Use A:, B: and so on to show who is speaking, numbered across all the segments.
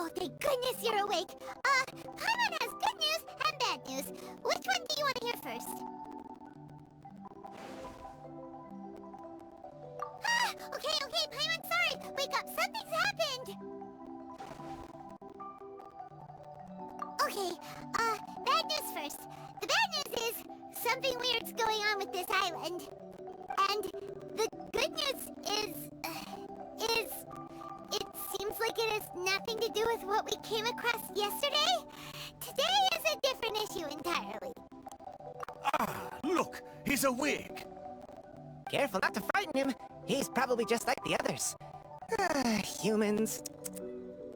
A: Oh, thank goodness you're awake. Paimon has good news and bad news. Which one do you want to hear first? Okay, Paimon, sorry. Wake up, something's happened. Okay, bad news first. The bad news is something weird's going on with this island. And the good news is it seems like it has nothing to do with what we came across yesterday. Today is a different issue entirely.
B: Ah, look, he's awake.
C: Careful not to frighten him. He's probably just like the others. Humans.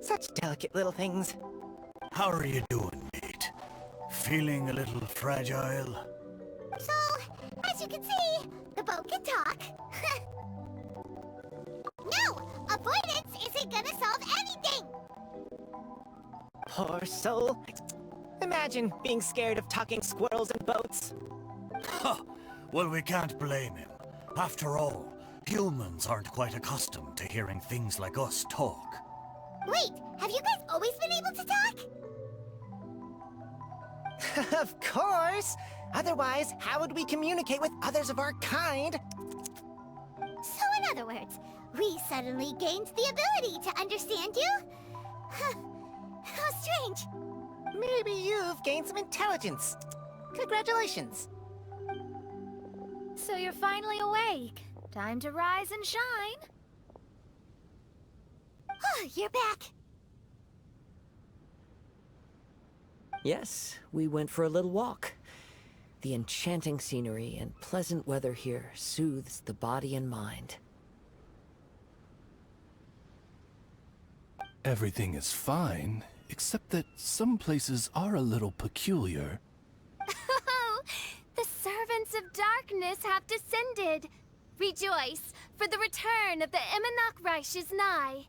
C: Such delicate little things.
B: How are you doing, mate? Feeling a little fragile?
A: So, as you can see, the boat can talk. No! Avoidance isn't gonna solve anything!
C: Poor soul. Imagine being scared of talking squirrels and boats.
B: Ha! Well, we can't blame him. After all, humans aren't quite accustomed to hearing things like us talk.
A: Wait, have you guys always been able to talk?
C: Of course! Otherwise, how would we communicate with others of our kind?
A: So in other words, we suddenly gained the ability to understand you? How strange.
C: Maybe you've gained some intelligence. Congratulations.
D: So you're finally awake. Time to rise and shine.
A: You're back.
E: Yes, we went for a little walk. The enchanting scenery and pleasant weather here soothes the body and mind.
F: Everything is fine, except that some places are a little peculiar.
D: Oh, the servants of darkness have descended. Rejoice, for the return of the Reich is nigh.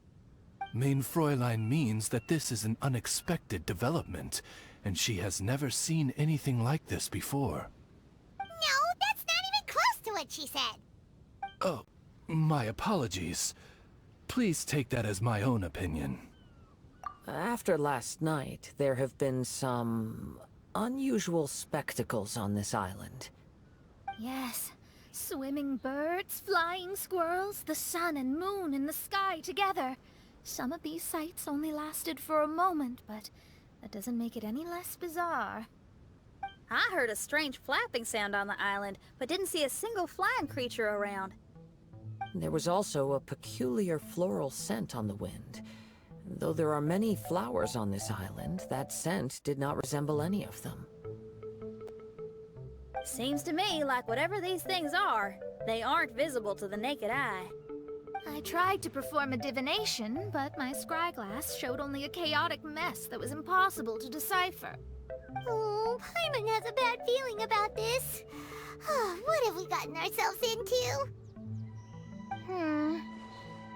F: Mein Fräulein means that this is an unexpected development, and she has never seen anything like this before.
A: No, that's not even close to what she said.
F: Oh, my apologies. Please take that as my own opinion.
E: After last night, there have been some unusual spectacles on this island.
D: Yes, swimming birds, flying squirrels, the sun and moon in the sky together. Some of these sights only lasted for a moment, but that doesn't make it any less bizarre.
G: I heard a strange flapping sound on the island, but didn't see a single flying creature around.
E: There was also a peculiar floral scent on the wind. Though there are many flowers on this island, that scent did not resemble any of them.
G: Seems to me like whatever these things are, they aren't visible to the naked eye.
D: I tried to perform a divination, but my scryglass showed only a chaotic mess that was impossible to decipher.
A: Oh, Paimon has a bad feeling about this. What have we gotten ourselves into?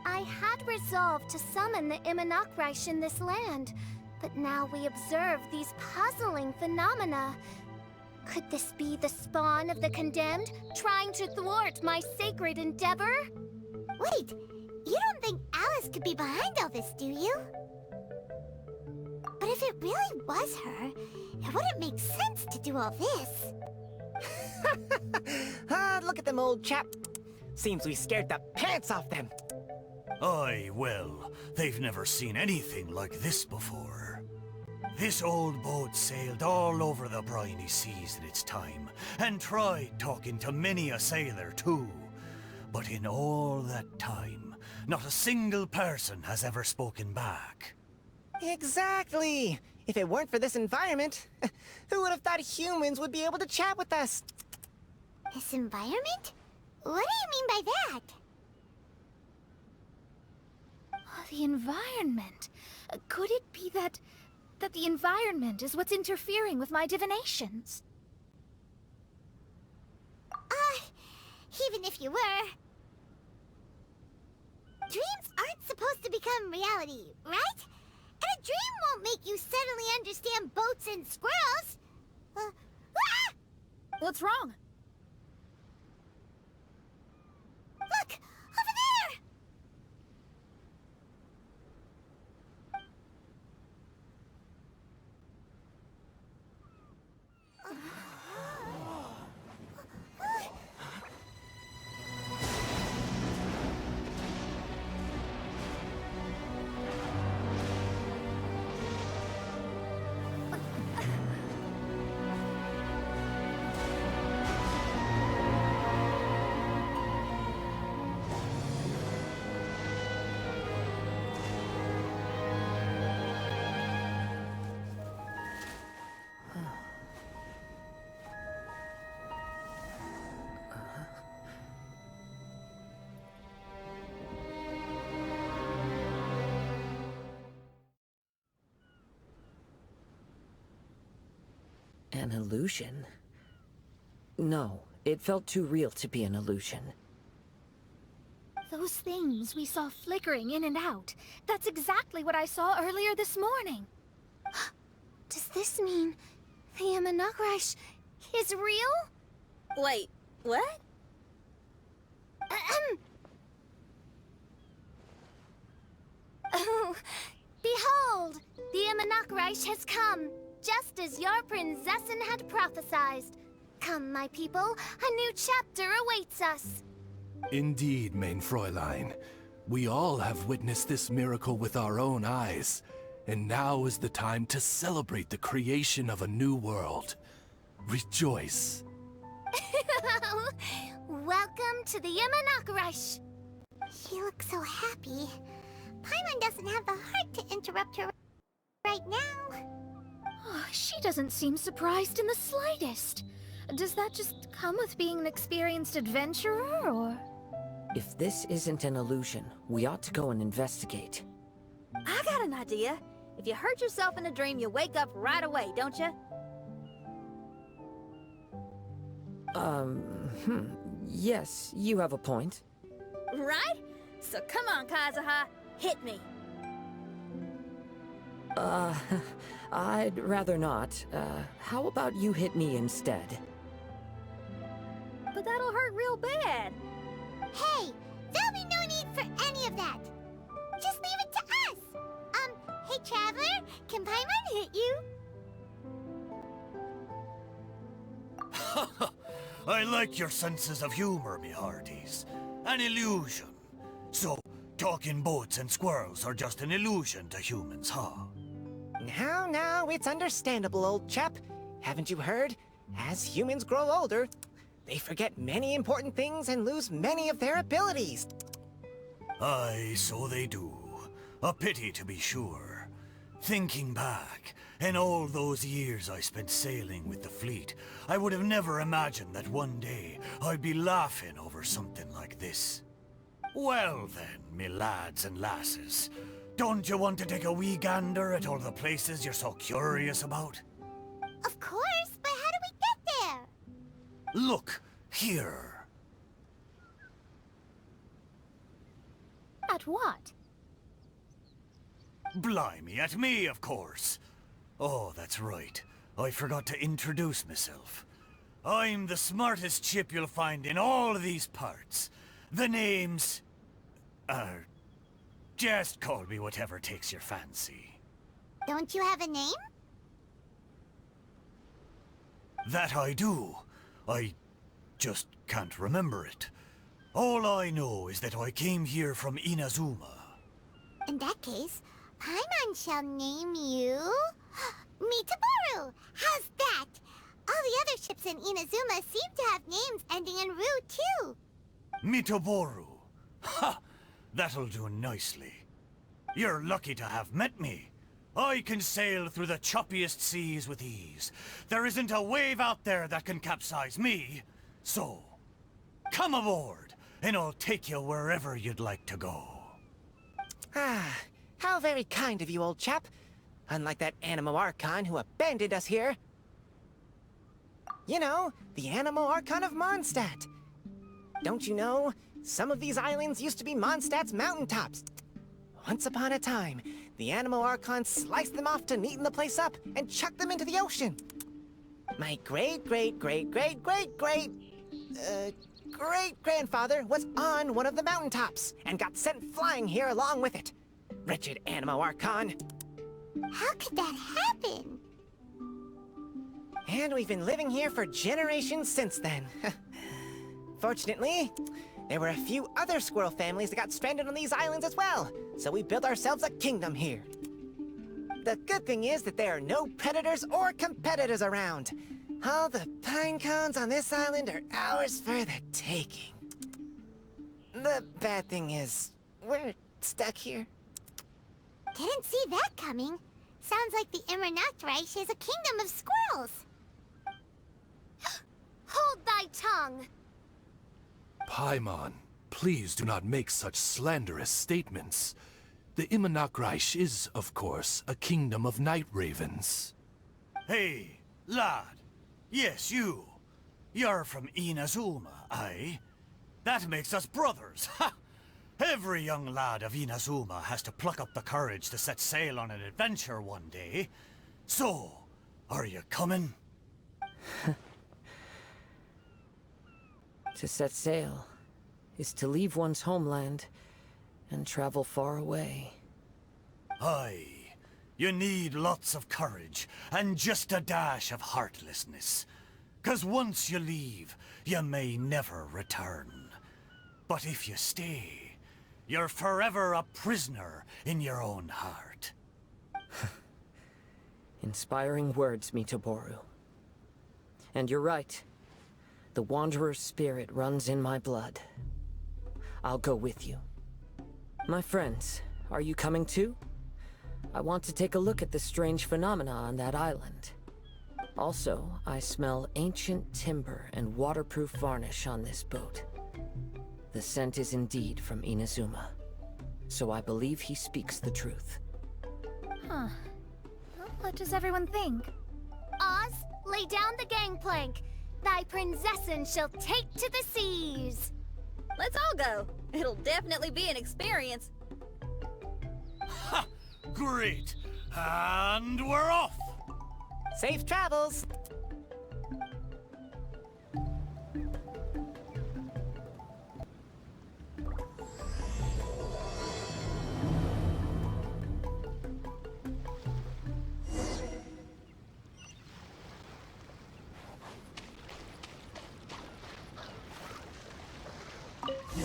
D: I had resolved to summon the Reich in this land, but now we observe these puzzling phenomena. Could this be the spawn of the condemned, trying to thwart my sacred endeavor?
A: Wait, you don't think Alice could be behind all this, do you? But if it really was her, it wouldn't make sense to do all this.
C: Look at them, old chap. Seems we scared the pants off them.
B: Aye, well, they've never seen anything like this before. This old boat sailed all over the briny seas in its time, and tried talking to many a sailor too. But in all that time, not a single person has ever spoken back.
C: Exactly. If it weren't for this environment, who would have thought humans would be able to chat with us?
A: This environment? What do you mean by that?
D: The environment. Could it be that the environment is what's interfering with my divinations?
A: Even if you were... Dreams aren't supposed to become reality, right? And a dream won't make you suddenly understand boats and squirrels.
G: What's wrong?
A: Look! Over there!
E: An illusion? No, it felt too real to be an illusion.
D: Those things we saw flickering in and out. That's exactly what I saw earlier this morning. Does this mean the Imanakrish is real?
G: Wait, what?
D: Oh, behold! The Imanakrish has come, just as your Prinzessin had prophesied. Come, my people, a new chapter awaits us.
F: Indeed, mein Fräulein. We all have witnessed this miracle with our own eyes, and now is the time to celebrate the creation of a new world. Rejoice.
D: Welcome to the Imanakrish.
A: She looks so happy. Paimon doesn't have the heart to interrupt her right now.
D: Oh, she doesn't seem surprised in the slightest. Does that just come with being an experienced adventurer, or...?
E: If this isn't an illusion, we ought to go and investigate.
G: I got an idea. If you hurt yourself in a dream, you wake up right away, don't you?
E: Yes, you have a point.
G: Right? So come on, Kazuha, hit me.
E: I'd rather not. How about you hit me instead?
G: But that'll hurt real bad.
A: Hey, there'll be no need for any of that. Just leave it to us. Hey, Traveler, can Paimon hit you?
B: I like your senses of humor, me hearties. An illusion. So, talking boats and squirrels are just an illusion to humans, huh?
C: Now, it's understandable, old chap. Haven't you heard? As humans grow older, they forget many important things and lose many of their abilities.
B: Aye, so they do. A pity, to be sure. Thinking back, in all those years I spent sailing with the fleet, I would have never imagined that one day I'd be laughing over something like this. Well then, me lads and lasses, don't you want to take a wee gander at all the places you're so curious about?
A: Of course, but how do we get there?
B: Look, here.
D: At what?
B: Blimey, at me, of course. Oh, that's right. I forgot to introduce myself. I'm the smartest chip you'll find in all of these parts. The name's... just call me whatever takes your fancy.
A: Don't you have a name?
B: That I do. I just can't remember it. All I know is that I came here from Inazuma.
A: In that case, Paimon shall name you... Mitaboru! How's that? All the other ships in Inazuma seem to have names ending in Ru, too.
B: Mitoboru. Ha! That'll do nicely. You're lucky to have met me. I can sail through the choppiest seas with ease. There isn't a wave out there that can capsize me. So, come aboard, and I'll take you wherever you'd like to go.
C: Ah, how very kind of you, old chap. Unlike that Animo Archon who abandoned us here. You know, the Animo Archon of Mondstadt. Don't you know, some of these islands used to be Mondstadt's mountaintops. Once upon a time, the Animo Archon sliced them off to neaten the place up and chucked them into the ocean. My great-grandfather was on one of the mountaintops and got sent flying here along with it. Wretched Animo Archon.
A: How could that happen?
C: And we've been living here for generations since then. Fortunately, there were a few other squirrel families that got stranded on these islands as well, so we built ourselves a kingdom here. The good thing is that there are no predators or competitors around. All the pine cones on this island are ours for the taking. The bad thing is, we're stuck here.
A: Didn't see that coming. Sounds like the Immernachreich is a kingdom of squirrels.
D: Hold thy tongue!
F: Paimon, please do not make such slanderous statements. The Imanakrish is, of course, a kingdom of night ravens.
B: Hey, lad, Yes, you. You're from Inazuma, aye? That makes us brothers, ha! Every young lad of Inazuma has to pluck up the courage to set sail on an adventure one day. So, are you coming?
E: To set sail is to leave one's homeland and travel far away.
B: Aye. You need lots of courage and just a dash of heartlessness. 'Cause once you leave, you may never return. But if you stay, you're forever a prisoner in your own heart.
E: Inspiring words, Mitoboru. And you're right. The Wanderer's spirit runs in my blood. I'll go with you. My friends, are you coming too? I want to take a look at the strange phenomena on that island. Also, I smell ancient timber and waterproof varnish on this boat. The scent is indeed from Inazuma. So I believe he speaks the truth.
D: Huh. Well, what does everyone think? Oz, lay down the gangplank. Thy princessin shall take to the seas.
G: Let's all go. It'll definitely be an experience.
B: Ha! Great! And we're off!
C: Safe travels!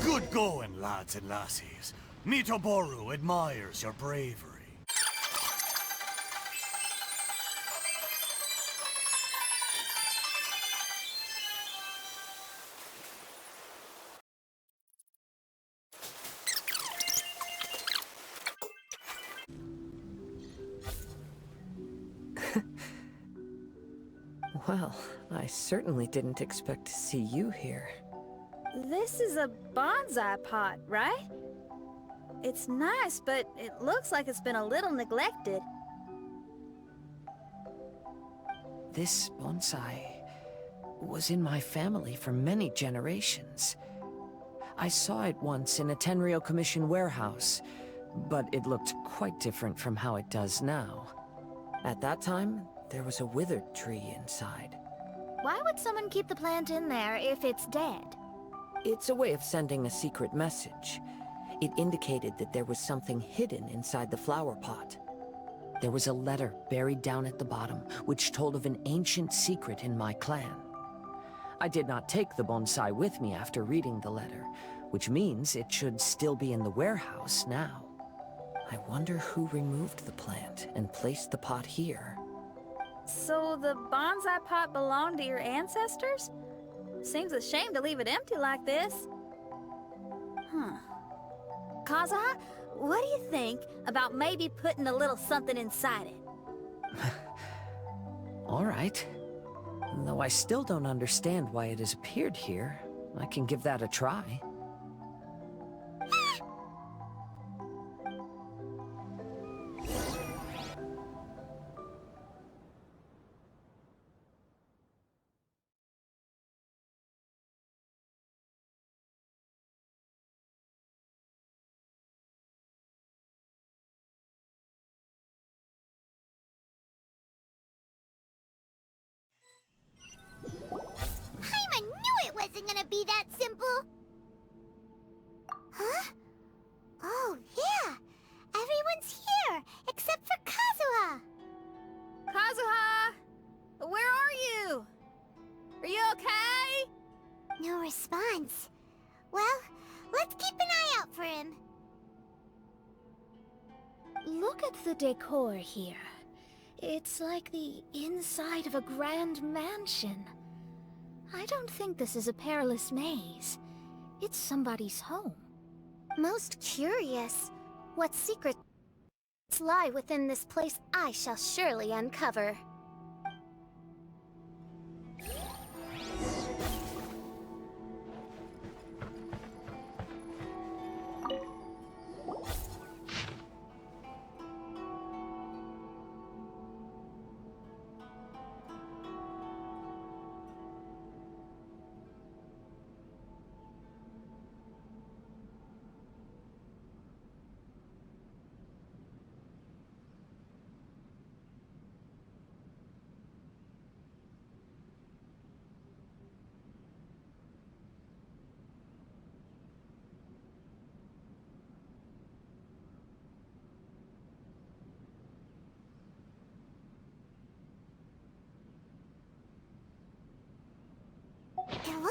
B: Good going, lads and lassies. Mitoboru admires your bravery.
E: Well, I certainly didn't expect to see you here.
G: This is a bonsai pot, right? It's nice, but it looks like it's been a little neglected.
E: This bonsai was in my family for many generations. I saw it once in a Tenryo Commission warehouse, but it looked quite different from how it does now. At that time, there was a withered tree inside.
D: Why would someone keep the plant in there if it's dead?
E: It's a way of sending a secret message. It indicated that there was something hidden inside the flower pot. There was a letter buried down at the bottom, which told of an ancient secret in my clan. I did not take the bonsai with me after reading the letter, which means it should still be in the warehouse now. I wonder who removed the plant and placed the pot here.
G: So the bonsai pot belonged to your ancestors? Seems a shame to leave it empty like this. Huh. Kazuha, what do you think about maybe putting a little something inside it?
E: All right. Though I still don't understand why it has appeared here, I can give that a try.
A: I knew it wasn't gonna be that simple! Huh? Oh, yeah! Everyone's here, except for Kazuha!
G: Kazuha! Where are you? Are you okay?
A: No response. Well, let's keep an eye out for him.
D: Look at the decor here. It's like the inside of a grand mansion. I don't think this is a perilous maze. It's somebody's home.
A: Most curious.
D: What secrets lie within this place I shall surely uncover.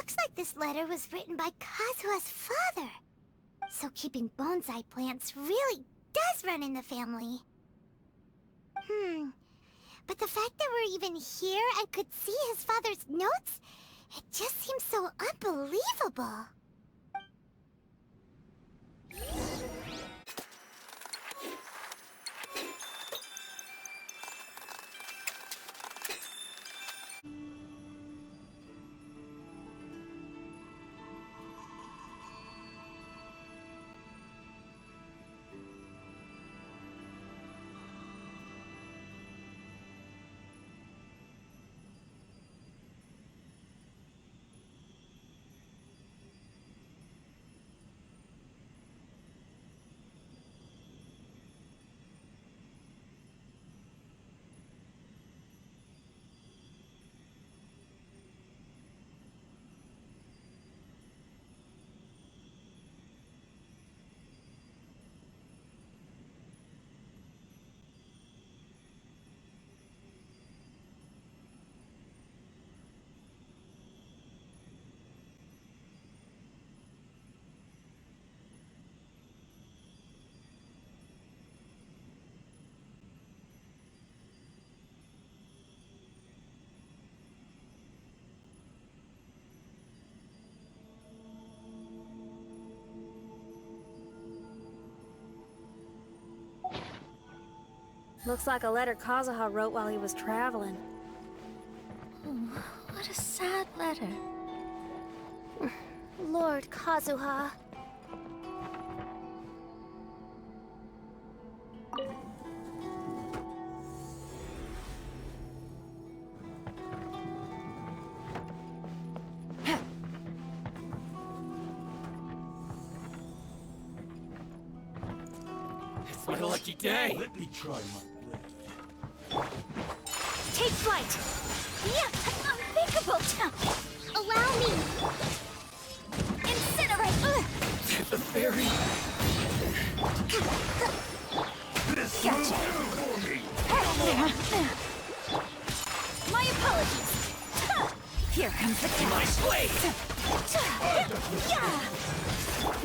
A: looks like this letter was written by Kazuha's father. So keeping bonsai plants really does run in the family. But the fact that we're even here and could see his father's notes, it just seems so unbelievable.
G: Looks like a letter Kazuha wrote while he was traveling.
D: Oh, what a sad letter. Lord Kazuha.
H: It's my lucky day.
B: Let me try my blade.
D: Take flight! Yeah, unthinkable! Allow me! Incinerate!
H: To the ferry.
D: Gotcha! My apologies! Here comes the cat!
H: My blade.
D: Yeah!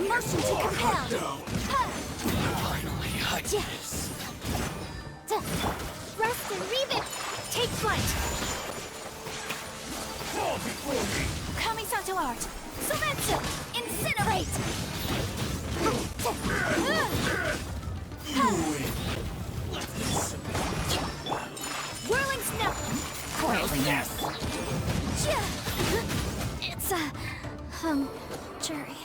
D: Motion to compel!
H: Finally, I did this.
D: Rest and Reeve it! Take flight!
B: Fall before me!
D: Coming to art! Sometsu! Incinerate! Whirling snow!
H: Coiling yes.
D: It's jury.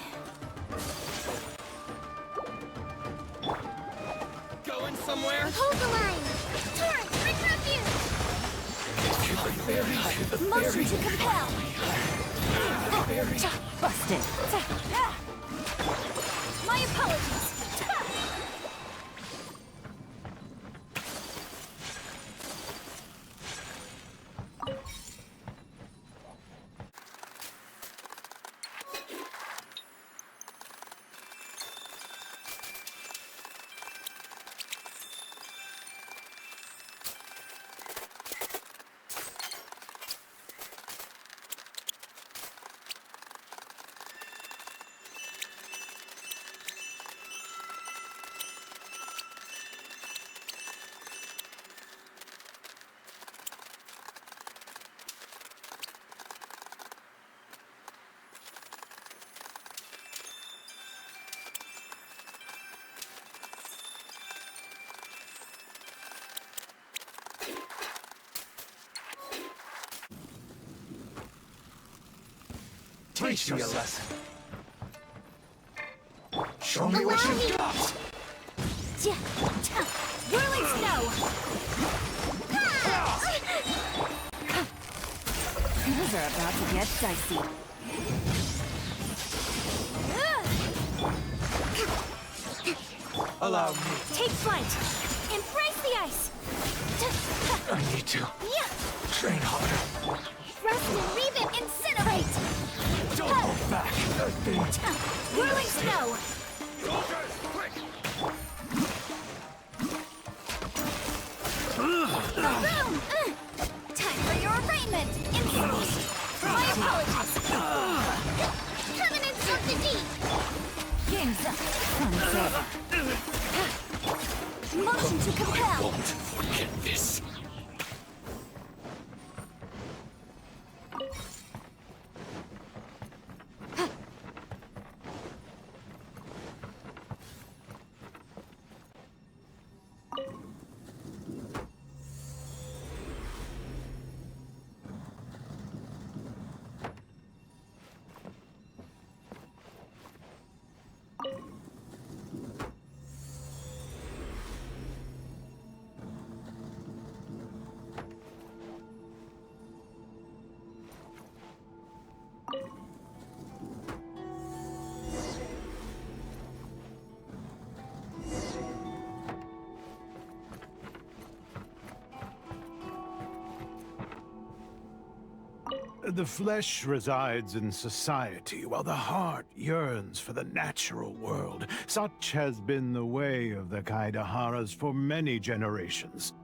H: Going somewhere?
D: Hold the line! Torrent, regroup you!
H: To the ferry. To the
D: Motion
H: ferry.
D: to compel!
H: Busted.
D: My apologies!
B: Teach me a lesson. Show me what you've got!
D: Whirling snow! Things are about to get dicey.
B: Allow me.
D: Take flight! Embrace the ice!
B: I need to
D: Yeah!
B: train harder.
D: Rest and Reeve it! Incinerate!
B: Don't hold back.
D: Whirling snow!
B: Soldiers, quick!
D: Boom! Time for your arraignment! My apologies! Motion to
H: I
D: compel!
H: won't forget this.
I: The flesh resides in society, while the heart yearns for the natural world. Such has been the way of the Kaidaharas for many generations.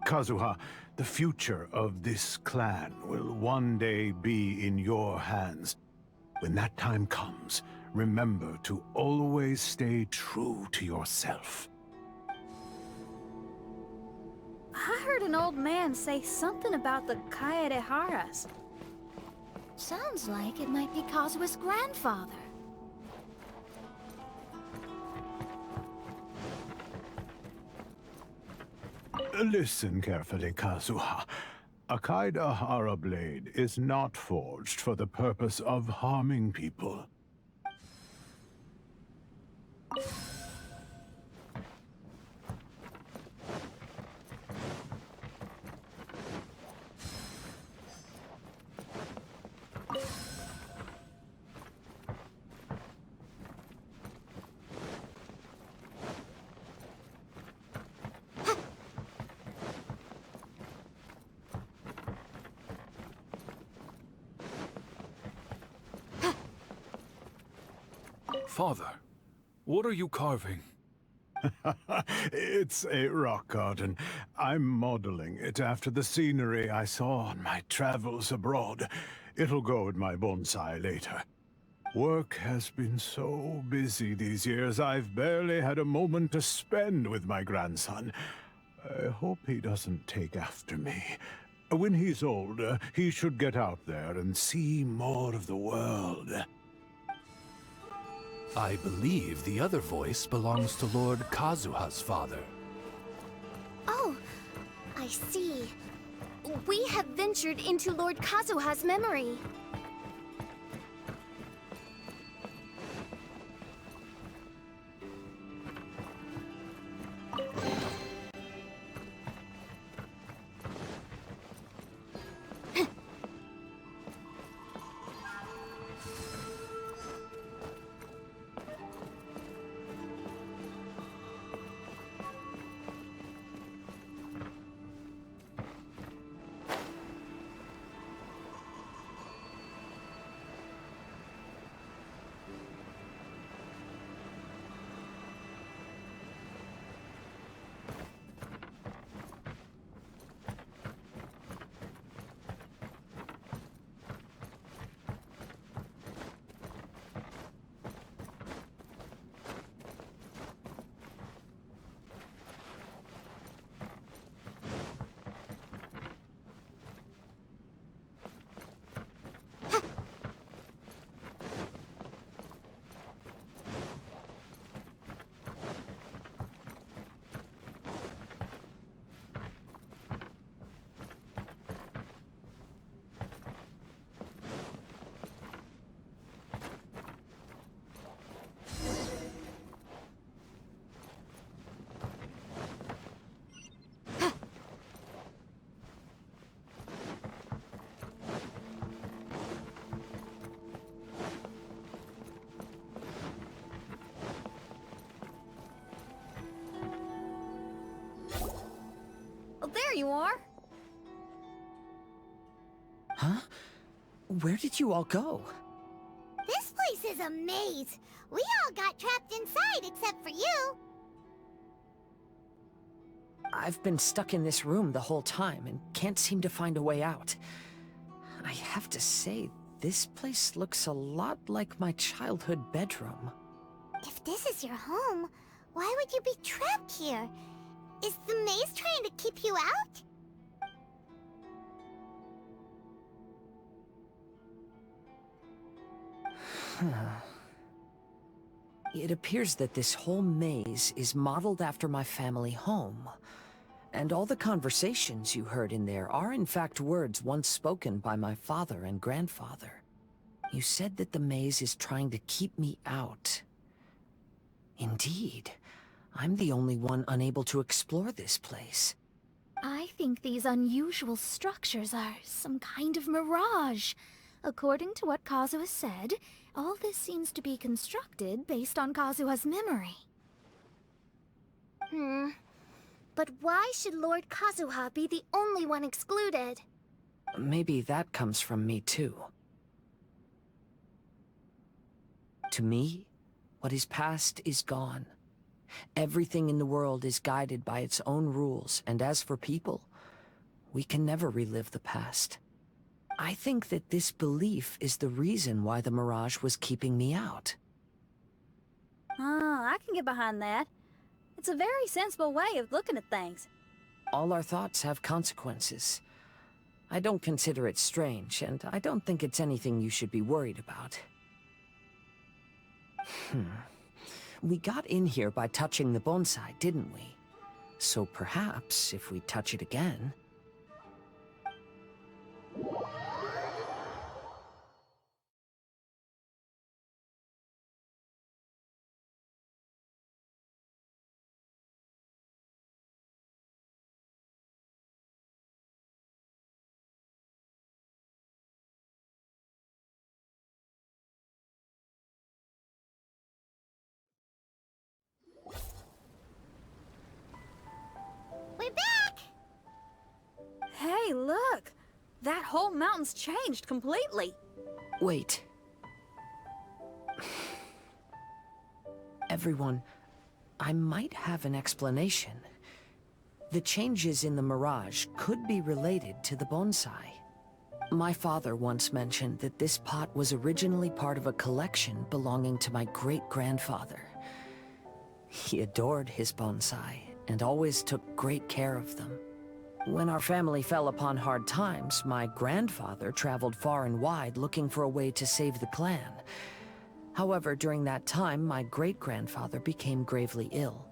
I: Kazuha, the future of this clan will one day be in your hands. When that time comes, remember to always stay true to yourself.
G: I heard an old man say something about the Kaidaharas.
D: Sounds like it might be Kazuha's grandfather.
I: Listen carefully, Kazuha. A Kaidahara blade is not forged for the purpose of harming people.
F: Father, what are you carving?
I: It's a rock garden. I'm modeling it after the scenery I saw on my travels abroad. It'll go in my bonsai later. Work has been so busy these years, I've barely had a moment to spend with my grandson. I hope he doesn't take after me. When he's older, he should get out there and see more of the world.
F: I believe the other voice belongs to Lord Kazuha's father.
D: Oh, I see. We have ventured into Lord Kazuha's memory.
G: There you are.
E: Huh? Where did you all go?
A: This place is a maze. We all got trapped inside except for you.
E: I've been stuck in this room the whole time and can't seem to find a way out. I have to say, this place looks a lot like my childhood bedroom.
A: If this is your home, why would you be trapped here? Is the maze trying to keep you out?
E: It appears that this whole maze is modeled after my family home. And all the conversations you heard in there are in fact words once spoken by my father and grandfather. You said that the maze is trying to keep me out. Indeed, I'm the only one unable to explore this place.
D: I think these unusual structures are some kind of mirage. According to what Kazuha said, all this seems to be constructed based on Kazuha's memory. But why should Lord Kazuha be the only one excluded?
E: Maybe that comes from me too. To me, what is past is gone. Everything in the world is guided by its own rules, and as for people, we can never relive the past. I think that this belief is the reason why the mirage was keeping me out.
G: Oh, I can get behind that. It's a very sensible way of looking at things.
E: All our thoughts have consequences. I don't consider it strange, and I don't think it's anything you should be worried about. We got in here by touching the bonsai, didn't we? So perhaps, if we touch it again...
A: We're back!
G: Hey, look! That whole mountain's changed completely.
E: Wait. Everyone, I might have an explanation. The changes in the mirage could be related to the bonsai. My father once mentioned that this pot was originally part of a collection belonging to my great-grandfather. He adored his bonsai and always took great care of them. When our family fell upon hard times, my grandfather traveled far and wide looking for a way to save the clan. However, during that time, my great-grandfather became gravely ill.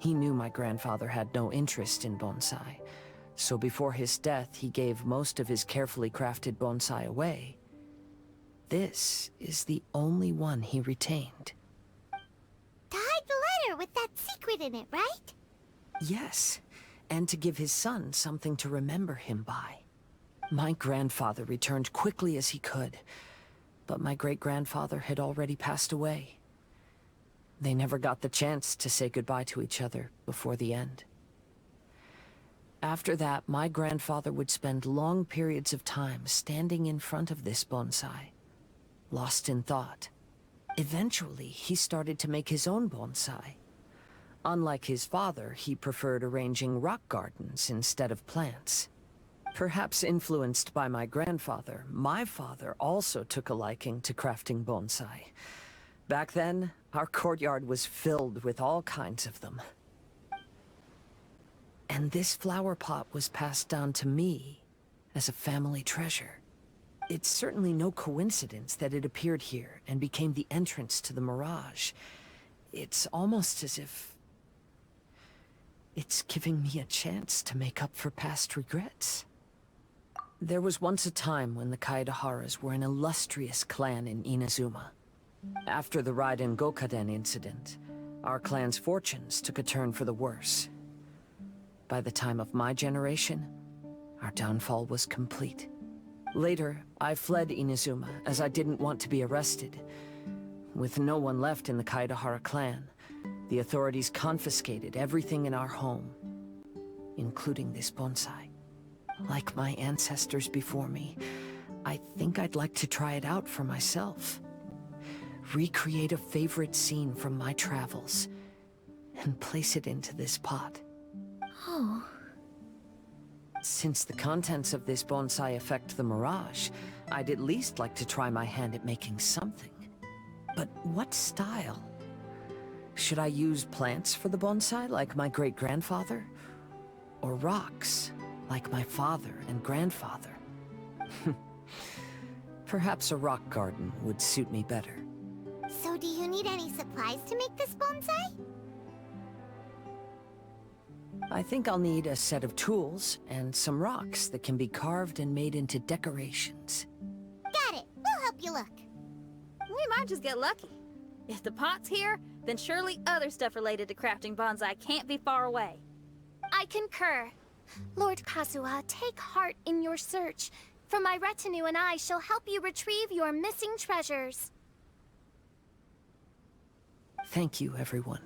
E: He knew my grandfather had no interest in bonsai, so before his death, he gave most of his carefully crafted bonsai away. This is the only one he retained.
A: To hide the letter with that secret in it, right?
E: Yes, and to give his son something to remember him by. My grandfather returned quickly as he could, but my great-grandfather had already passed away. They never got the chance to say goodbye to each other before the end. After that, my grandfather would spend long periods of time standing in front of this bonsai, lost in thought. Eventually, he started to make his own bonsai. Unlike his father, he preferred arranging rock gardens instead of plants. Perhaps influenced by my grandfather, my father also took a liking to crafting bonsai. Back then, our courtyard was filled with all kinds of them. And this flower pot was passed down to me as a family treasure. It's certainly no coincidence that it appeared here and became the entrance to the mirage. It's almost as if it's giving me a chance to make up for past regrets. There was once a time when the Kaidaharas were an illustrious clan in Inazuma. After the Raiden Gokaden incident, our clan's fortunes took a turn for the worse. By the time of my generation, our downfall was complete. Later, I fled Inazuma as I didn't want to be arrested. With no one left in the Kaidahara clan, the authorities confiscated everything in our home, including this bonsai. Like my ancestors before me, I think I'd like to try it out for myself. Recreate a favorite scene from my travels, and place it into this pot.
D: Oh.
E: Since the contents of this bonsai affect the mirage, I'd at least like to try my hand at making something. But what style? Should I use plants for the bonsai, like my great-grandfather? Or rocks, like my father and grandfather? Perhaps a rock garden would suit me better.
A: So do you need any supplies to make this bonsai?
E: I think I'll need a set of tools and some rocks that can be carved and made into decorations.
A: Got it. We'll help you look.
G: We might just get lucky. If the pot's here, then surely other stuff related to crafting bonsai can't be far away.
D: I concur. Lord Kazuha, take heart in your search, for my retinue and I shall help you retrieve your missing treasures.
E: Thank you, everyone.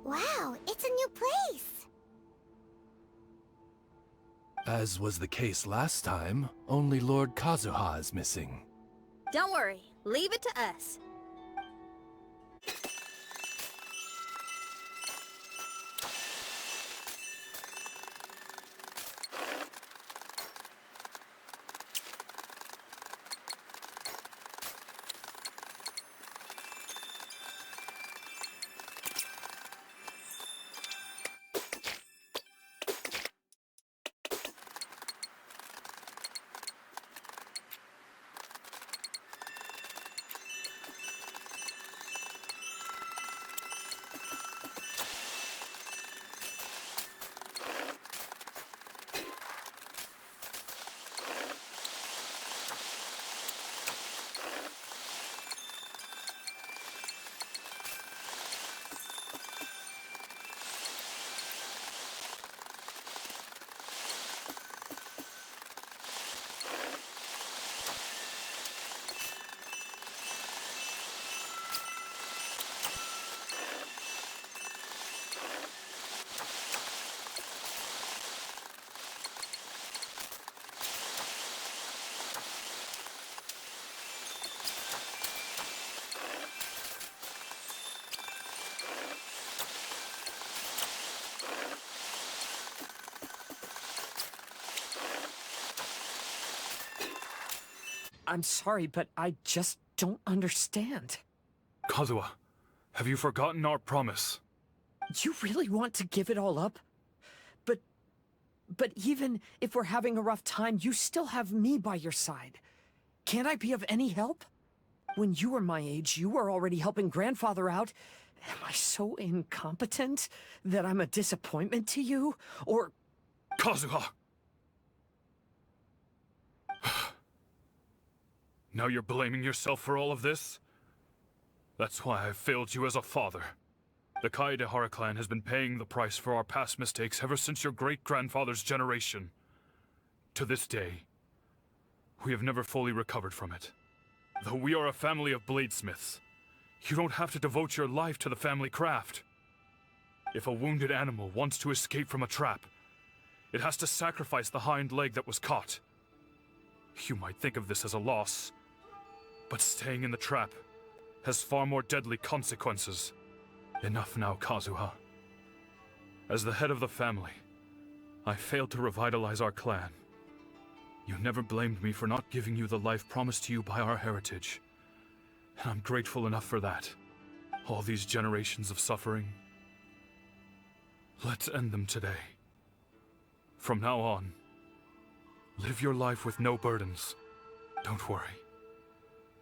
A: Wow, it's a new place.
F: As was the case last time, only Lord Kazuha is missing.
G: Don't worry, leave it to us.
E: I'm sorry, but I just don't understand.
J: Kazuha, have you forgotten our promise?
E: You really want to give it all up? But even if we're having a rough time, you still have me by your side. Can't I be of any help? When you were my age, you were already helping Grandfather out. Am I so incompetent that I'm a disappointment to you? Or...
J: Kazuha! Now you're blaming yourself for all of this? That's why I failed you as a father. The Kaedehara clan has been paying the price for our past mistakes ever since your great-grandfather's generation. To this day, we have never fully recovered from it. Though we are a family of bladesmiths, you don't have to devote your life to the family craft. If a wounded animal wants to escape from a trap, it has to sacrifice the hind leg that was caught. You might think of this as a loss, but staying in the trap has far more deadly consequences. Enough now, Kazuha. As the head of the family, I failed to revitalize our clan. You never blamed me for not giving you the life promised to you by our heritage, and I'm grateful enough for that. All these generations of suffering, let's end them today. From now on, live your life with no burdens. Don't worry.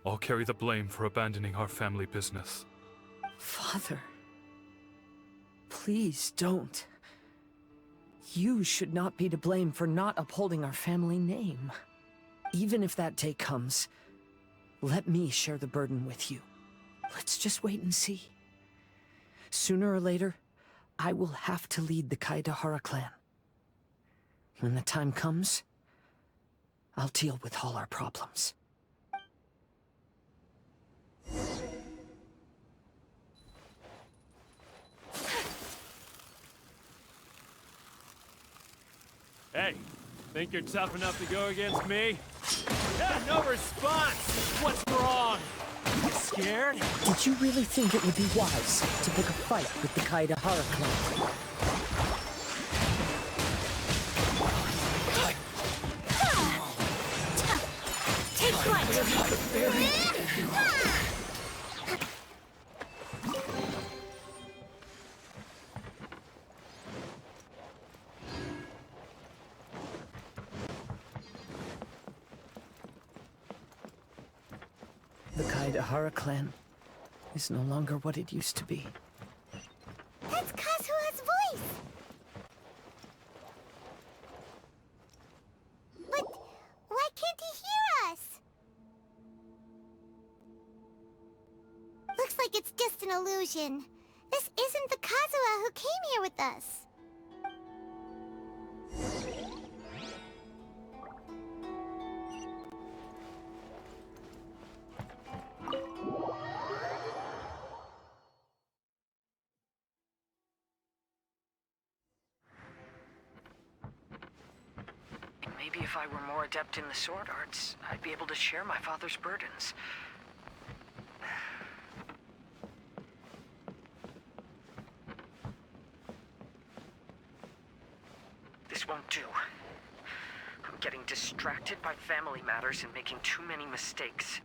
J: I'll carry the blame for abandoning our family business.
E: Father, please don't. You should not be to blame for not upholding our family name. Even if that day comes, let me share the burden with you. Let's just wait and see. Sooner or later, I will have to lead the Kaedahara clan. When the time comes, I'll deal with all our problems.
K: Hey, think you're tough enough to go against me? Yeah, no response! What's wrong? You scared?
E: Did you really think it would be wise to pick a fight with the Kaedahara clan?
A: Take flight!
E: The Kaedahara clan is no longer what it used to be.
A: That's Kazuha's voice! But why can't he hear us? Looks like it's just an illusion. This isn't the Kazuha who came here with us.
E: Maybe if I were more adept in the sword arts, I'd be able to share my father's burdens. This won't do. I'm getting distracted by family matters and making too many mistakes.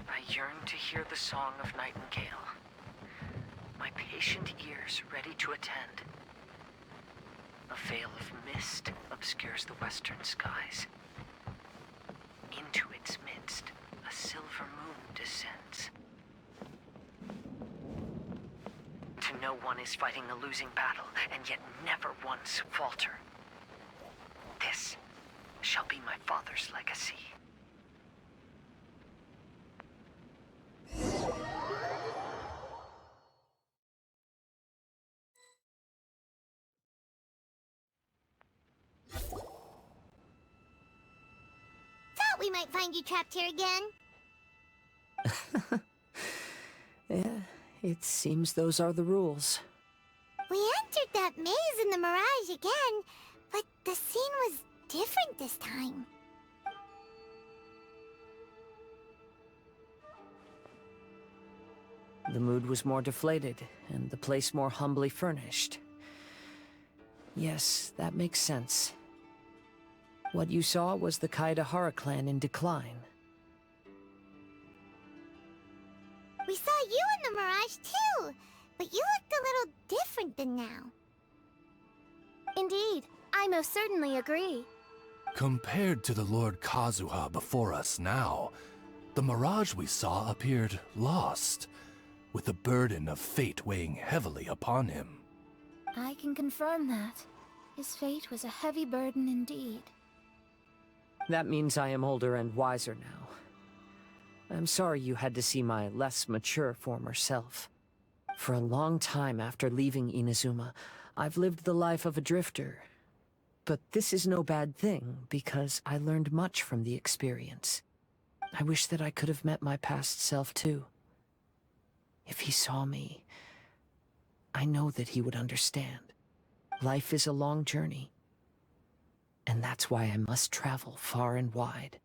E: I yearn to hear the song of Nightingale. My patient ears ready to attend. A veil of mist obscures the western skies. Into its midst, a silver moon descends. To know one is fighting a losing battle, and yet never once falter. This shall be my father's legacy.
A: Thought we might find you trapped here again.
E: Yeah, it seems those are the rules.
A: We entered that maze in the Mirage again, but the scene was different this time.
E: The mood was more deflated, and the place more humbly furnished. Yes, that makes sense. What you saw was the Kaedahara clan in decline.
A: We saw you in the Mirage too, but you looked a little different than now.
D: Indeed, I most certainly agree.
F: Compared to the Lord Kazuha before us now, the mirage we saw appeared lost, with the burden of fate weighing heavily upon him.
D: I can confirm that. His fate was a heavy burden indeed.
E: That means I am older and wiser now. I'm sorry you had to see my less mature former self. For a long time after leaving Inazuma, I've lived the life of a drifter. But this is no bad thing, because I learned much from the experience. I wish that I could have met my past self too. If he saw me, I know that he would understand. Life is a long journey, and that's why I must travel far and wide.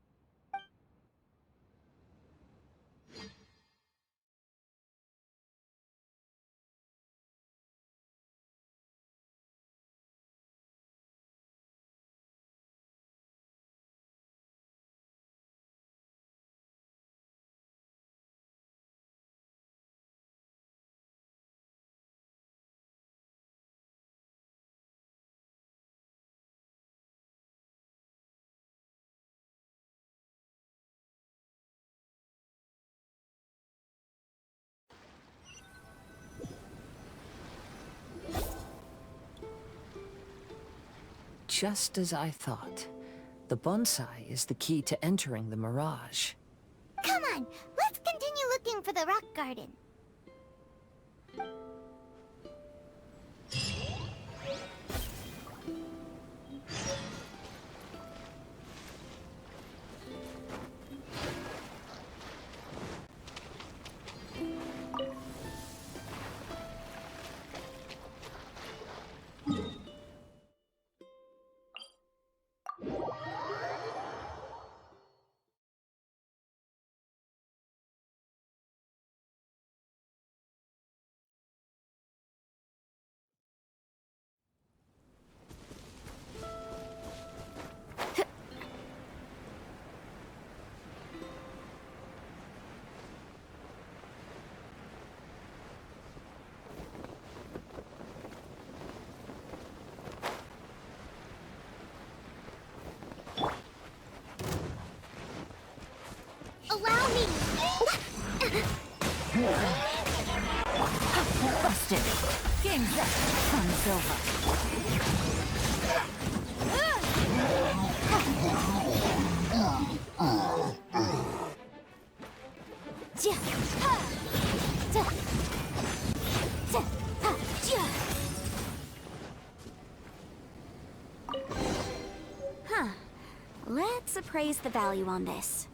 E: just as I thought. The bonsai is the key to entering the mirage.
A: Come on, let's continue looking for the rock garden. Allow me!
H: Busted. Game's up. Fun's over.
D: Huh. Let's appraise the value on this.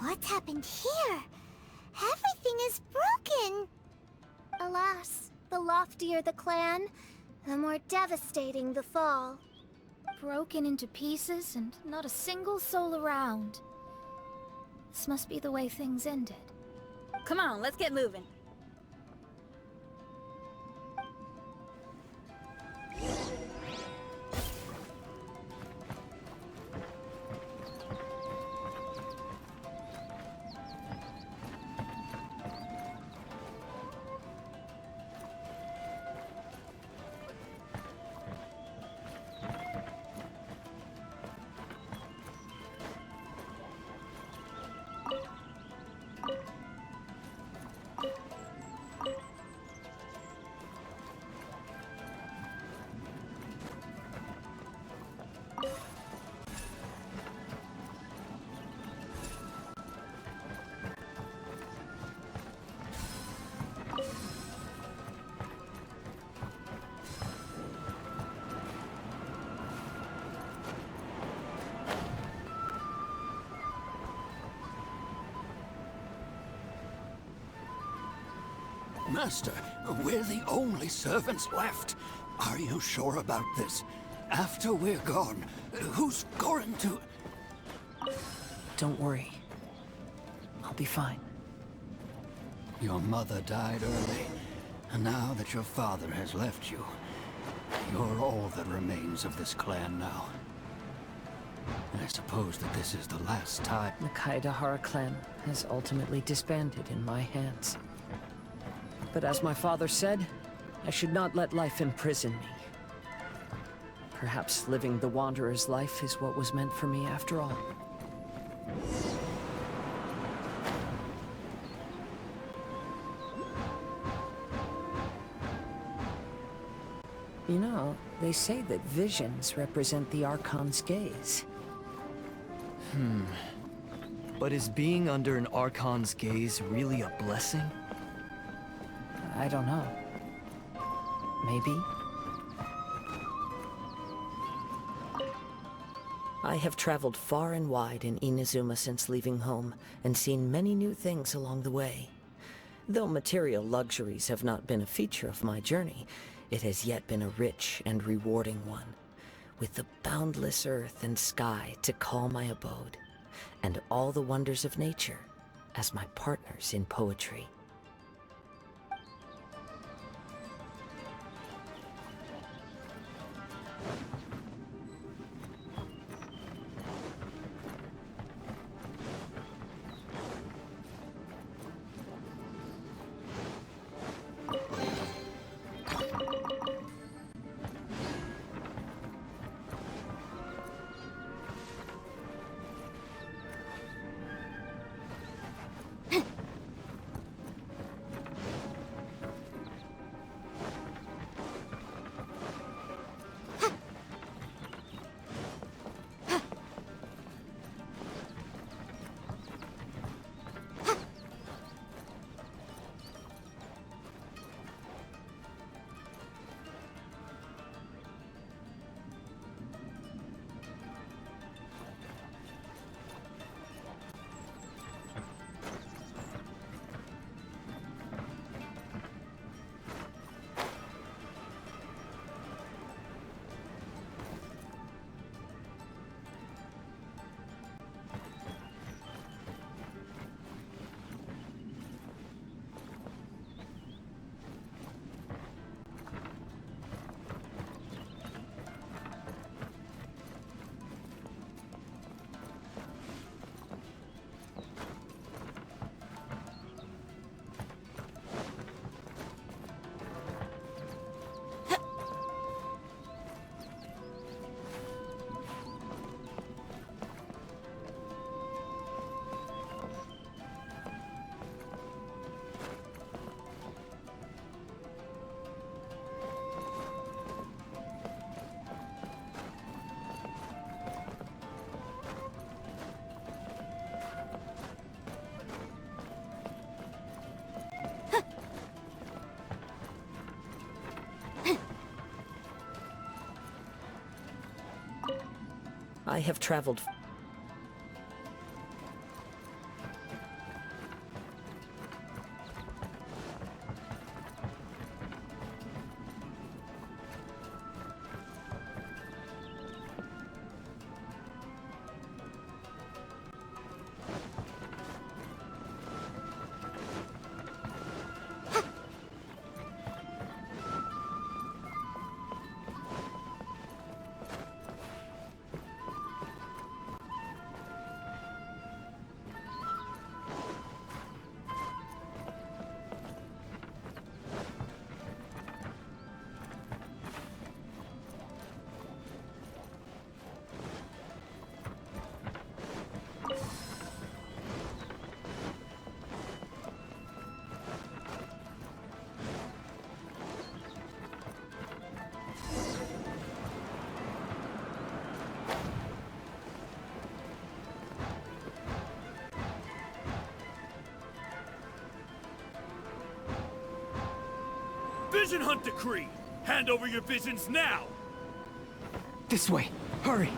A: What's happened here? Everything is broken!
D: Alas, the loftier the clan, the more devastating the fall. Broken into pieces and not a single soul around. This must be the way things ended.
G: Come on, let's get moving.
B: Master, we're the only servants left. Are you sure about this? After we're gone, who's going to...
E: Don't worry. I'll be fine.
B: Your mother died early, and now that your father has left you, you're all that remains of this clan now. I suppose that this is the last time...
E: The Kaidahara clan has ultimately disbanded in my hands. But as my father said, I should not let life imprison me. Perhaps living the Wanderer's life is what was meant for me after all. You know, they say that visions represent the Archon's gaze.
L: But is being under an Archon's gaze really a blessing?
E: I don't know. Maybe? I have traveled far and wide in Inazuma since leaving home, and seen many new things along the way. Though material luxuries have not been a feature of my journey, it has yet been a rich and rewarding one, with the boundless earth and sky to call my abode, and all the wonders of nature as my partners in poetry. I have traveled.
J: Vision Hunt Decree! Hand over your visions now!
L: This way. Hurry.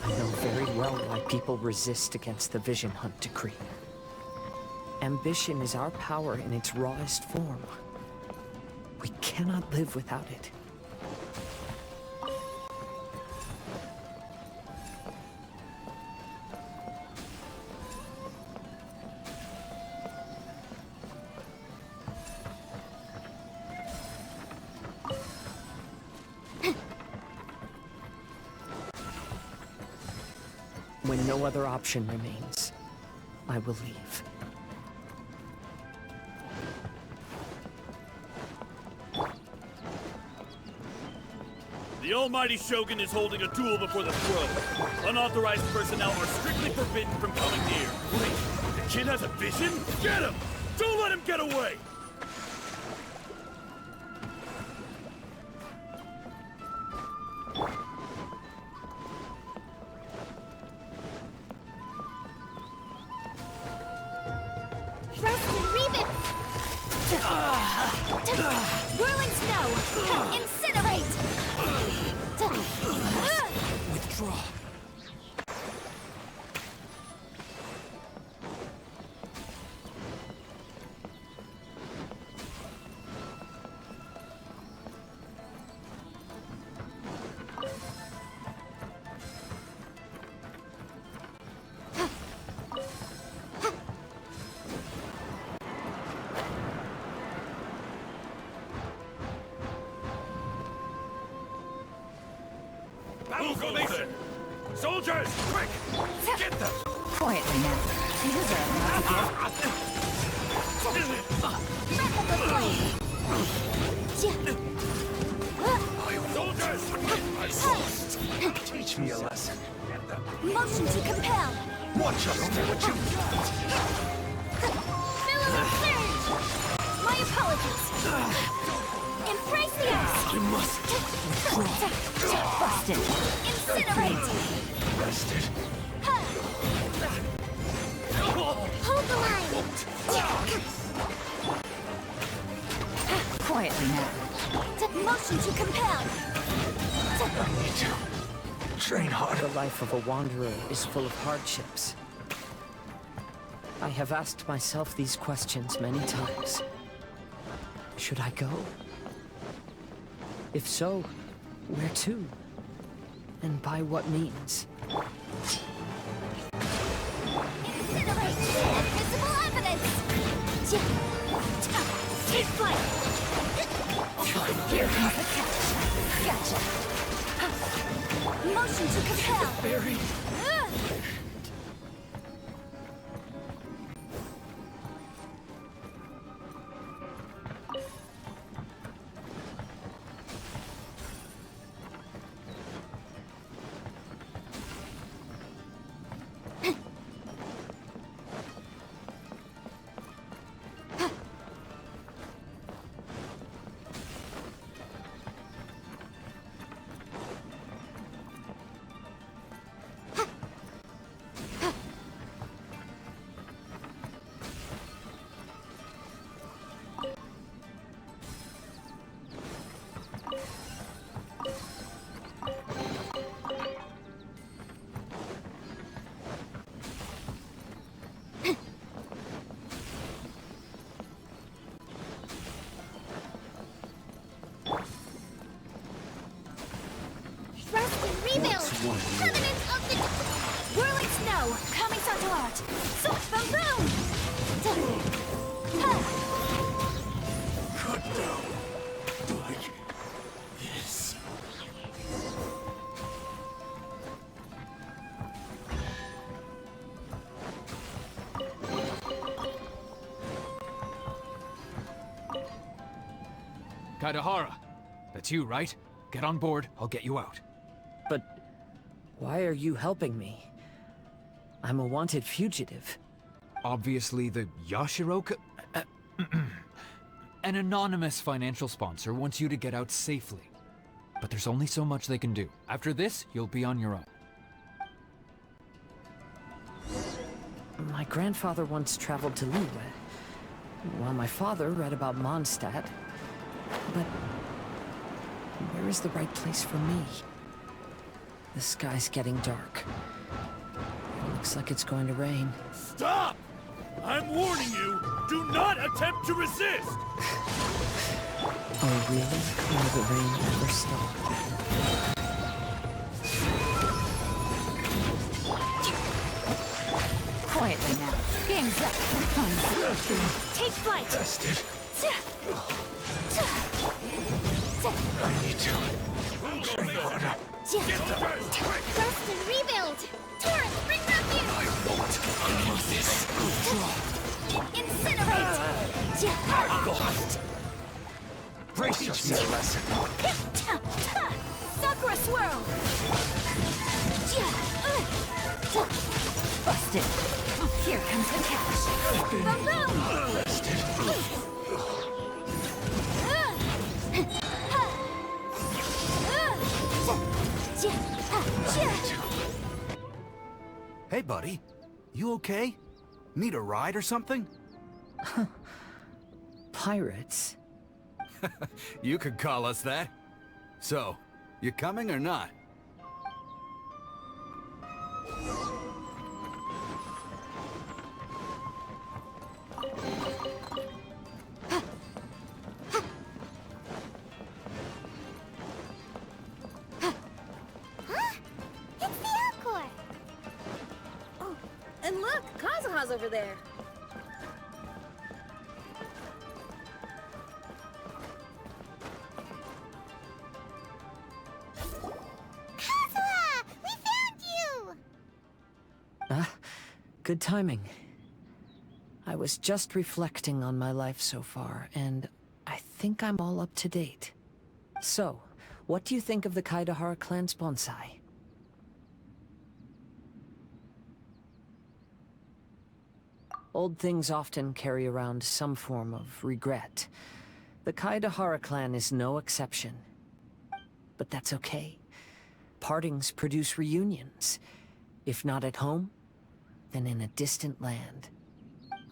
E: I know very well why people resist against the Vision Hunt Decree. Ambition is our power in its rawest form. We cannot live without it. When no other option remains, I will leave.
J: The Almighty Shogun is holding a duel before the throne. Unauthorized personnel are strictly forbidden from coming near. Wait, the kid has a vision? Get him! Don't let him get away!
D: Whirling snow! Incinerate!
F: Withdraw.
J: Proclamation! Soldiers, quick! Get them!
H: Quietly now. You deserve not to
J: Soldiers!
F: Teach me a lesson.
D: Motion to compel.
F: Watch out for what you
D: Miller surge. My apologies. Embrace the ice.
F: I must
H: busted.
D: Incinerate.
F: rested.
D: Hold the line.
H: Quietly now.
D: Motion to compel.
F: I need to train harder.
E: The life of a wanderer is full of hardships. I have asked myself these questions many times. Should I go? If so, where to? And by what means?
D: Incinerate. Invisible evidence. Take flight.
H: Here comes the catch. Gotcha.
D: Motion to compel.
F: Very.
D: Rest and rebuild. Covenant of the whirling snow. Coming to art. So boom boom.
F: Cut down. Like this.
M: Kaidahara, that's you, right? Get on board, I'll get you out.
E: But why are you helping me? I'm a wanted fugitive.
M: Obviously the Yashiroka... An anonymous financial sponsor wants you to get out safely. But there's only so much they can do. After this, you'll be on your own.
E: My grandfather once traveled to Liyue, while my father read about Mondstadt. But where is the right place for me? The sky's getting dark. It looks like it's going to rain.
J: Stop! I'm warning you, do not attempt to resist!
E: Oh, really? Will the rain ever stop?
H: Quietly now. Game's up.
D: Take flight.
F: Tested. I need to train harder.
D: Rest and rebuild. Torrent, bring refuge.
F: I won't unlock this.
D: Incinerate.
F: Brace yourself. Lesson.
D: Sakura swirl.
H: Busted. Here comes the catch.
D: Boom boom.
F: Rested.
B: Hey, buddy. You okay? Need a ride or something?
E: Pirates?
B: You could call us that. So, you coming or not?
A: It's the Encore.
G: Oh, and look, Kazuha's over there.
A: Kazuha!
E: Good timing. I was just reflecting on my life so far, and I think I'm all up to date. So, what do you think of the Kaidahara clan's bonsai? Old things often carry around some form of regret. The Kaidahara clan is no exception. But that's okay. Partings produce reunions. If not at home, then in a distant land.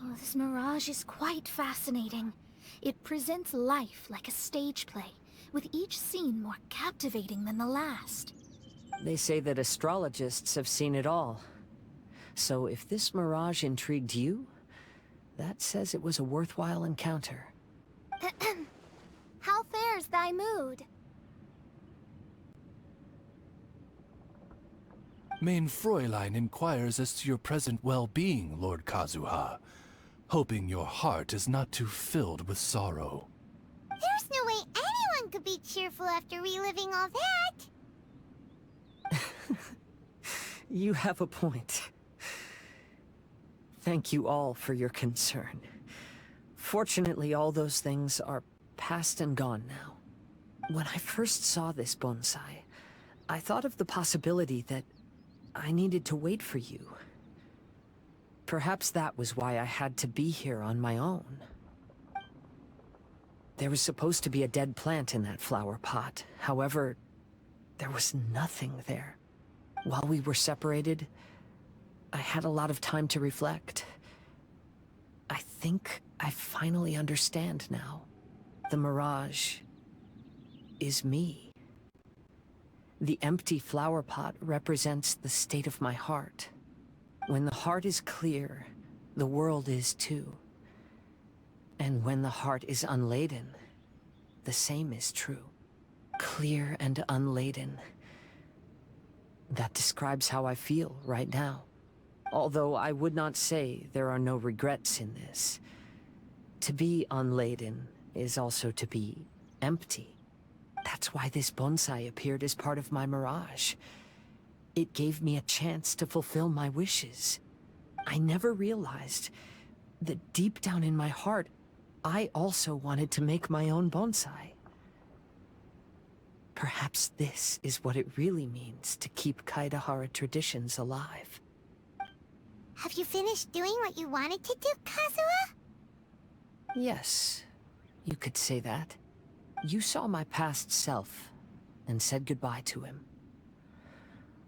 D: Oh, this mirage is quite fascinating. It presents life like a stage play, with each scene more captivating than the last.
E: They say that astrologists have seen it all. So if this mirage intrigued you, that says it was a worthwhile encounter.
D: How fares thy mood?
F: Main Fräulein inquires as to your present well-being, Lord Kazuha, hoping your heart is not too filled with sorrow.
A: There's no way anyone could be cheerful after reliving all that.
E: You have a point. Thank you all for your concern. Fortunately, all those things are past and gone now. When I first saw this bonsai, I thought of the possibility that I needed to wait for you. Perhaps that was why I had to be here on my own. There was supposed to be a dead plant in that flower pot. However, there was nothing there. While we were separated, I had a lot of time to reflect. I think I finally understand now. The mirage is me. The empty flower pot represents the state of my heart. When the heart is clear, the world is too. And when the heart is unladen, the same is true. Clear and unladen. That describes how I feel right now. Although I would not say there are no regrets in this. To be unladen is also to be empty. That's why this bonsai appeared as part of my mirage. It gave me a chance to fulfill my wishes. I never realized that deep down in my heart, I also wanted to make my own bonsai. Perhaps this is what it really means to keep Kaidahara traditions alive.
A: Have you finished doing what you wanted to do, Kazuha?
E: Yes, you could say that. You saw my past self and said goodbye to him.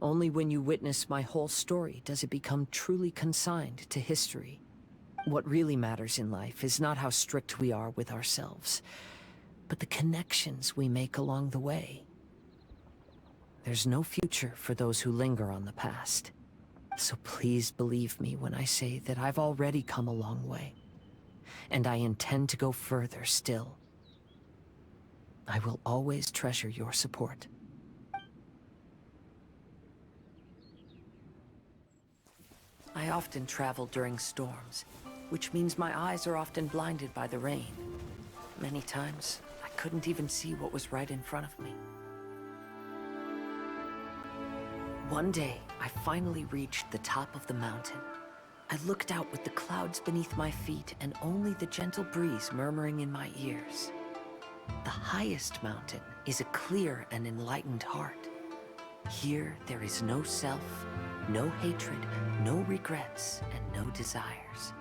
E: Only when you witness my whole story does it become truly consigned to history. What really matters in life is not how strict we are with ourselves, but the connections we make along the way. There's no future for those who linger on the past. So please believe me when I say that I've already come a long way. And I intend to go further still. I will always treasure your support. I often travel during storms, which means my eyes are often blinded by the rain. Many times, I couldn't even see what was right in front of me. One day, I finally reached the top of the mountain. I looked out with the clouds beneath my feet and only the gentle breeze murmuring in my ears. The highest mountain is a clear and enlightened heart. Here, there is no self, no hatred, no regrets, and no desires.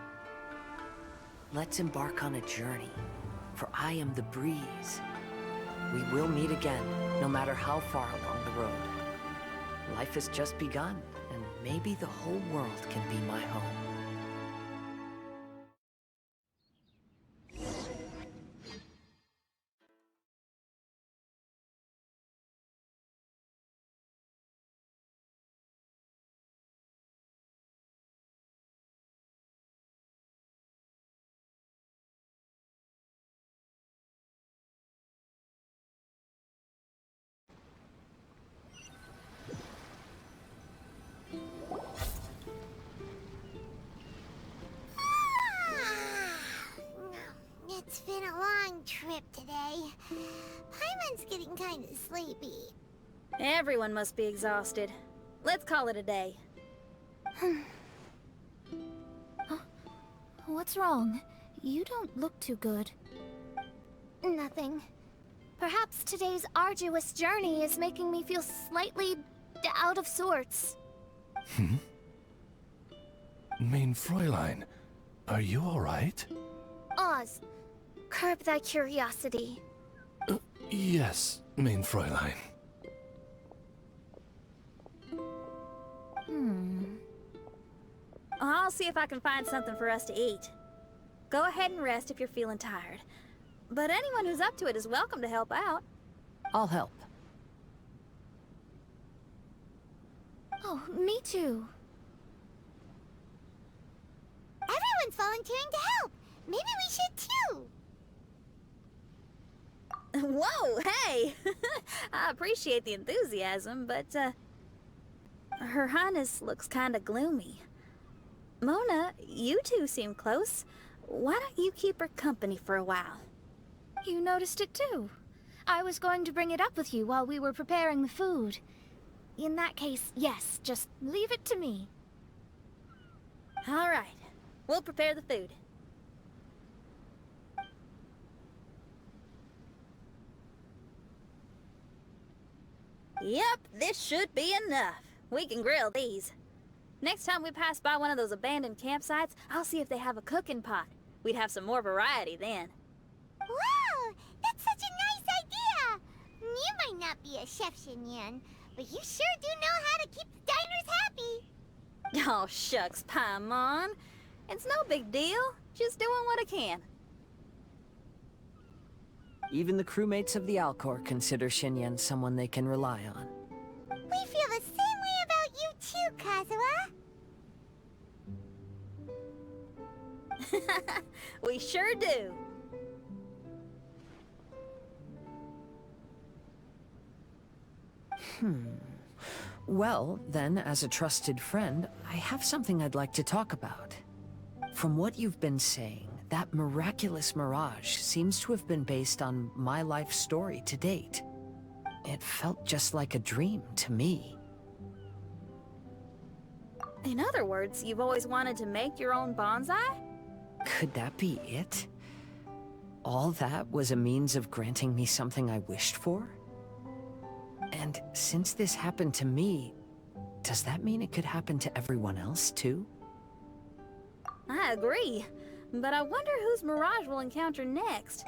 E: Let's embark on a journey, for I am the breeze. We will meet again, no matter how far along the road. Life has just begun, and maybe the whole world can be my home.
A: It's been a long trip today. Paimon's getting kind of sleepy.
G: Everyone must be exhausted. Let's call it a day.
D: What's wrong? You don't look too good. Nothing. Perhaps today's arduous journey is making me feel slightly out of sorts.
F: Main Fräulein, are you alright?
D: Oz, curb thy curiosity.
F: Yes, Main Fräulein.
G: I'll see if I can find something for us to eat. Go ahead and rest if you're feeling tired. But anyone who's up to it is welcome to help out.
E: I'll help.
D: Oh, me too.
A: Everyone's volunteering to help. Maybe we should too.
G: Whoa, hey! I appreciate the enthusiasm, but, Her Highness looks kinda gloomy. Mona, you two seem close. Why don't you keep her company for a while?
D: You noticed it too. I was going to bring it up with you while we were preparing the food. In that case, yes, just leave it to me.
G: All right. We'll prepare the food. Yep, this should be enough. We can grill these. Next time we pass by one of those abandoned campsites, I'll see if they have a cooking pot. We'd have some more variety then.
A: Wow! That's such a nice idea! You might not be a chef, Xinyan, but you sure do know how to keep the diners happy.
G: Oh, shucks, Paimon. It's no big deal. Just doing what I can.
E: Even the crewmates of the Alcor consider Xinyan someone they can rely on.
A: We feel the same way about you too, Kazuha.
G: We sure do.
E: Well, then, as a trusted friend, I have something I'd like to talk about. From what you've been saying, that miraculous mirage seems to have been based on my life story to date. It felt just like a dream to me.
G: In other words, you've always wanted to make your own bonsai?
E: Could that be it? All that was a means of granting me something I wished for? And since this happened to me, does that mean it could happen to everyone else too?
G: I agree, but I wonder whose mirage we'll encounter next.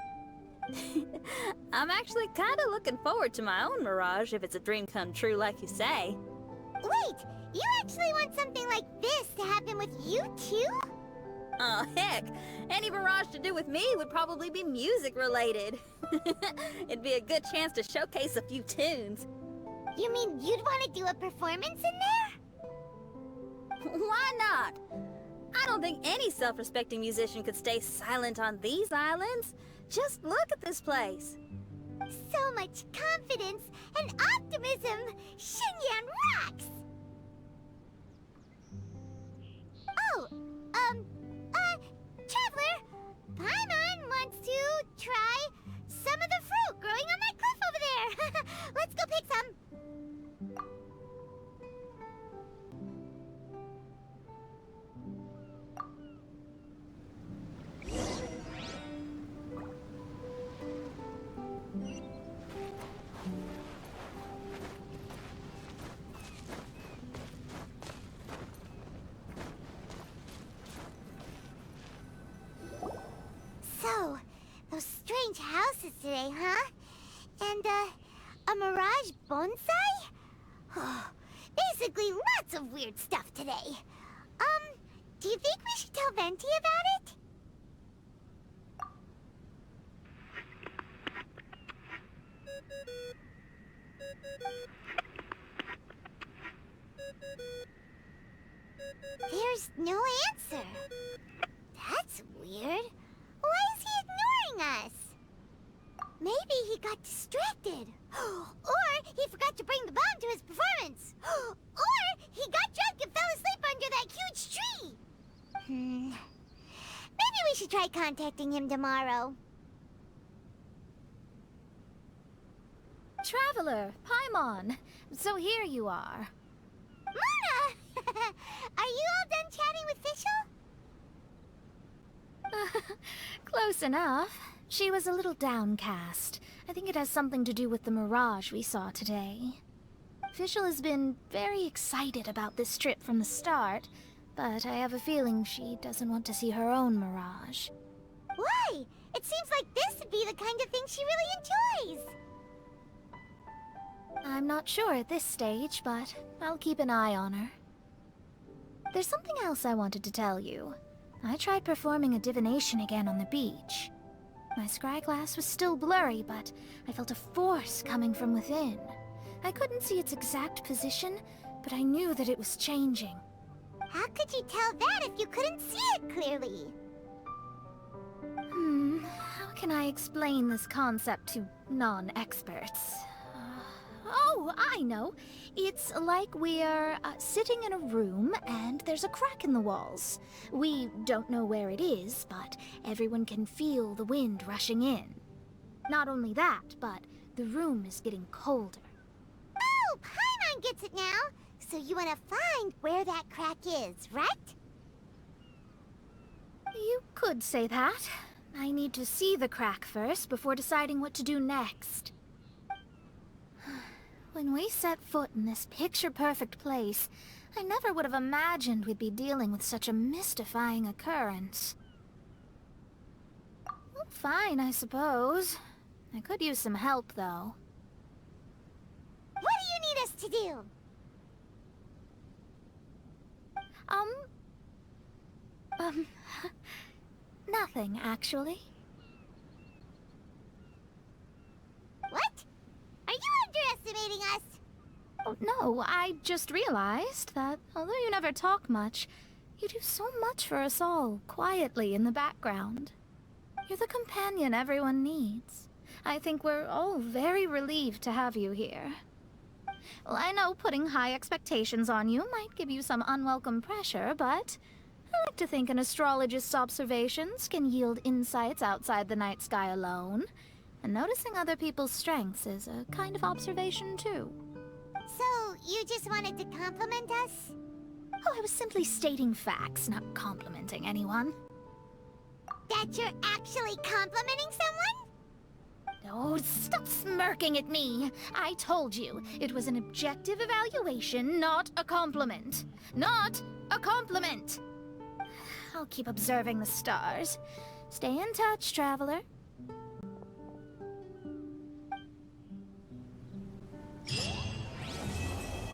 G: I'm actually kinda looking forward to my own mirage if it's a dream come true like you say.
A: Wait, you actually want something like this to happen with you too?
G: Oh, heck, any mirage to do with me would probably be music related. It'd be a good chance to showcase a few tunes.
A: You mean you'd want to do a performance in there?
G: Why not? I don't think any self-respecting musician could stay silent on these islands. Just look at this place.
A: So much confidence and optimism! Xinyan rocks! Oh, Traveler, Paimon wants to try some of the fruit growing on that cliff over there. Let's go pick some. So, those strange houses today, huh? And, a mirage bonsai? Oh, basically lots of weird stuff today. Do you think we should tell Venti about it? There's no answer. That's weird. Why is he ignoring us? Maybe he got distracted. Or he forgot to bring the bomb to his performance. Or he got drunk and fell asleep under that huge tree. Maybe we should try contacting him tomorrow.
D: Traveler, Paimon. So here you are.
A: Mona! Are you all done chatting with Fischl?
D: Close enough. She was a little downcast. I think it has something to do with the mirage we saw today. Fischl has been very excited about this trip from the start, but I have a feeling she doesn't want to see her own mirage.
A: Why? It seems like this would be the kind of thing she really enjoys.
D: I'm not sure at this stage, but I'll keep an eye on her. There's something else I wanted to tell you. I tried performing a divination again on the beach. My scryglass was still blurry, but I felt a force coming from within. I couldn't see its exact position, but I knew that it was changing.
A: How could you tell that if you couldn't see it clearly?
D: How can I explain this concept to non-experts? Oh, I know. It's like we're sitting in a room and there's a crack in the walls. We don't know where it is, but everyone can feel the wind rushing in. Not only that, but the room is getting colder.
A: Oh, Paimon gets it now. So you want to find where that crack is, right?
D: You could say that. I need to see the crack first before deciding what to do next. When we set foot in this picture-perfect place, I never would have imagined we'd be dealing with such a mystifying occurrence. Well, fine, I suppose. I could use some help, though.
A: What do you need us to do?
D: Nothing, actually.
A: What? Are you underestimating us?
D: Oh, no, I just realized that although you never talk much, you do so much for us all, quietly in the background. You're the companion everyone needs. I think we're all very relieved to have you here. Well, I know putting high expectations on you might give you some unwelcome pressure, but I like to think an astrologist's observations can yield insights outside the night sky alone. And noticing other people's strengths is a kind of observation, too.
A: So, you just wanted to compliment us?
D: Oh, I was simply stating facts, not complimenting anyone.
A: That you're actually complimenting someone?
D: Oh, stop smirking at me! I told you, it was an objective evaluation, not a compliment. Not a compliment! I'll keep observing the stars. Stay in touch, traveler.